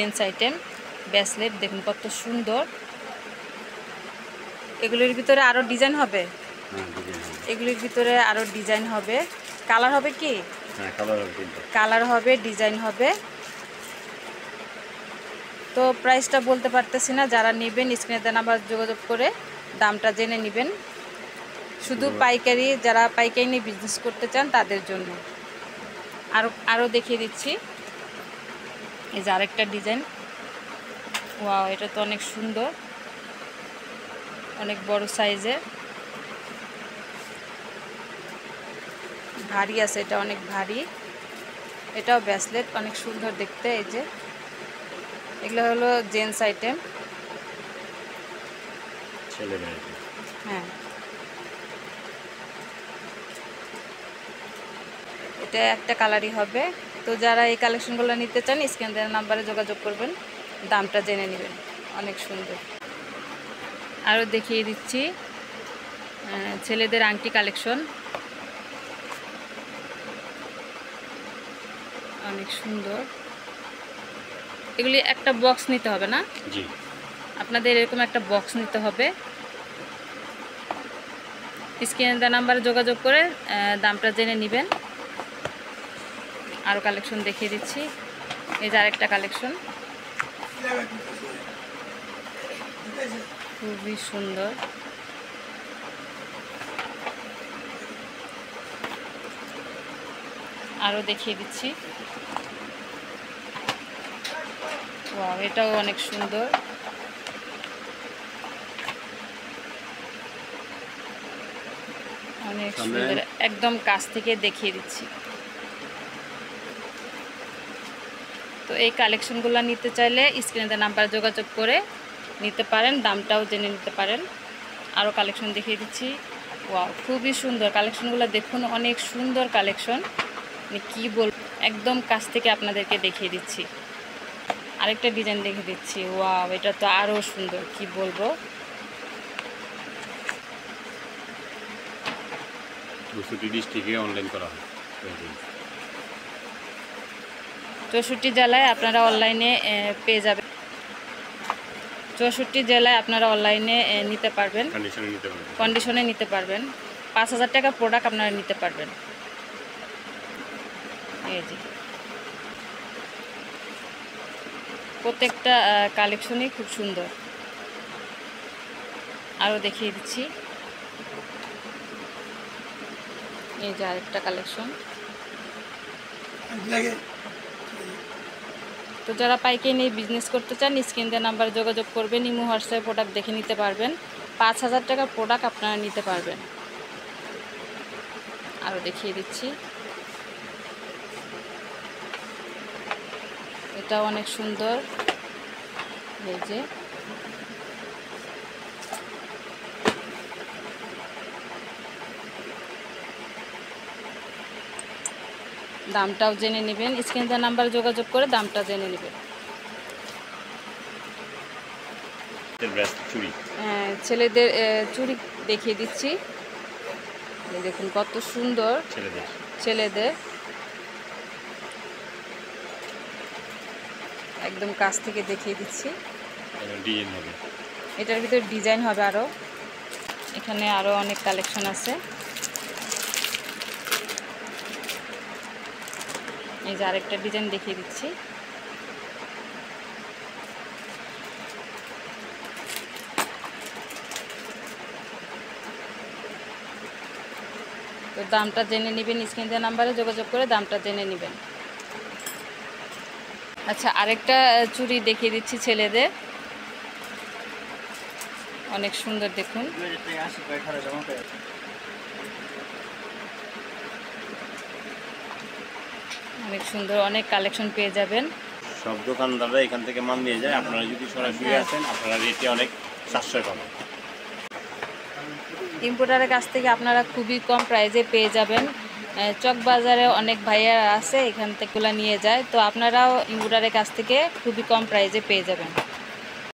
Gents item bracelet দেখুন কত সুন্দর। এগুলির ভিতরে আরো ডিজাইন হবে, এগুলির ভিতরে আরো ডিজাইন হবে, কালার হবে কি? হ্যাঁ, কালার হবে, ডিজাইন হবে। তো প্রাইসটা বলতে পারতেছি না, যারা নেবেন স্ক্রিনে দেওয়া নাম্বার যোগাযোগ করে দামটা জেনে নেবেন। শুধু পাইকারি, যারা পাইকারি নিয়ে বিজনেস করতে চান তাদের জন্য। আরও দেখিয়ে দিচ্ছি, এই যে আরেকটা ডিজাইন। ওয়াও, এটা তো অনেক সুন্দর, অনেক বড় সাইজের, ভারী আছে, এটা অনেক ভারী। এটাও ব্রেসলেট, অনেক সুন্দর দেখতে। এই যে এগুলো হলো জেন্টস আইটেম, হ্যাঁ। এটা একটা কালারই হবে। তো যারা এই কালেকশনগুলো নিতে চান স্ক্রিনে দেওয়া নাম্বারে যোগাযোগ করবেন, দামটা জেনে নেবেন। অনেক সুন্দর। আরও দেখিয়ে দিচ্ছি ছেলেদের আংটি কালেকশন, অনেক সুন্দর। এগুলি একটা বক্স নিতে হবে না? জি, আপনাদের এরকম একটা বক্স নিতে হবে। স্ক্রিনে দেওয়া নাম্বারে যোগাযোগ করে দামটা জেনে নেবেন। আরও কালেকশন দেখিয়ে দিচ্ছি, এই যে আরেকটা কালেকশন, খুবই সুন্দর। আরও দেখিয়ে দিচ্ছি, ওয়াও, এটাও অনেক সুন্দর। অনেক সুন্দর, একদম কাছ থেকে দেখিয়ে দিচ্ছি। তো এই কালেকশনগুলো নিতে চাইলে স্ক্রিনে দেওয়া নাম্বার যোগাযোগ করে নিতে পারেন, দামটাও জেনে নিতে পারেন। আরও কালেকশন দেখিয়ে দিচ্ছি, ওয়াও, খুবই সুন্দর কালেকশনগুলো দেখুন, অনেক সুন্দর কালেকশন। কি বল, একদম কাছ থেকে আপনাদেরকে দেখিয়ে দিচ্ছি। আরেকটা ডিজাইন দেখিয়ে দিচ্ছি, ওয়াও, এটা তো আরও সুন্দর, কি বলবো। 64 ডিস্ট্রিক্টে অনলাইন করা হয়, 64 জেলায় আপনারা অনলাইনে পেয়ে যাবেন। 64 জেলায় আপনারা অনলাইনে নিতে পারবেন, কন্ডিশনে নিতে পারবেন। 5000 টাকা প্রোডাক্ট আপনারা নিতে পারবেন। এই যে প্রত্যেকটা কালেকশনই খুব সুন্দর। আরও দেখিয়ে দিচ্ছি, এই যে আরেকটা কালেকশন। তো যারা পাইকারি নিয়ে বিজনেস করতে চান স্ক্রিনে দেওয়া নাম্বারে যোগাযোগ করবেন, ইমো হোয়াটসঅ্যাপে প্রোডাক্ট দেখে নিতে পারবেন। 5000 টাকার প্রোডাক্ট আপনারা নিতে পারবেন। আরও দেখিয়ে দিচ্ছি, এটাও অনেক সুন্দর। এই যে দামটাও জেনে নেবেন, স্ক্রিনে দেওয়া নাম্বারে যোগাযোগ করে দামটা জেনে নেবেন। ছেলেদের চুড়ি দেখিয়ে দিচ্ছি, দেখুন কত সুন্দর। ছেলেদের একদম কাছ থেকে দেখিয়ে দিচ্ছি। এটার ভিতরে ডিজাইন হবে আরও, এখানে আরও অনেক কালেকশন আছে। এই যে আরেকটা ডিজাইন দেখিয়ে দিচ্ছি, তো দামটা জেনে নেবেন, স্ক্রিনে দেওয়া নাম্বারে যোগাযোগ করে দামটা জেনে নেবেন। আচ্ছা, আরেকটা চুড়ি দেখিয়ে দিচ্ছি ছেলেদের, অনেক সুন্দর দেখুন। অনেক সুন্দর, অনেক কালেকশন পেয়ে যাবেন। সব দোকানদাররা এখান থেকে মাল নিয়ে যায়, আপনারা যদি সরাসরি আসেন আপনারা রেটে অনেক সাশ্রয় পাবেন। ইম্পোর্টারের কাছ থেকে আপনারা খুবই কম প্রাইসে পেয়ে যাবেন। চক বাজারে অনেক ভাইয়া আছে, এখান থেকে নিয়ে যায়, তো আপনারাও ইম্পোর্টারের কাছ থেকে খুবই কম প্রাইসে পেয়ে যাবেন।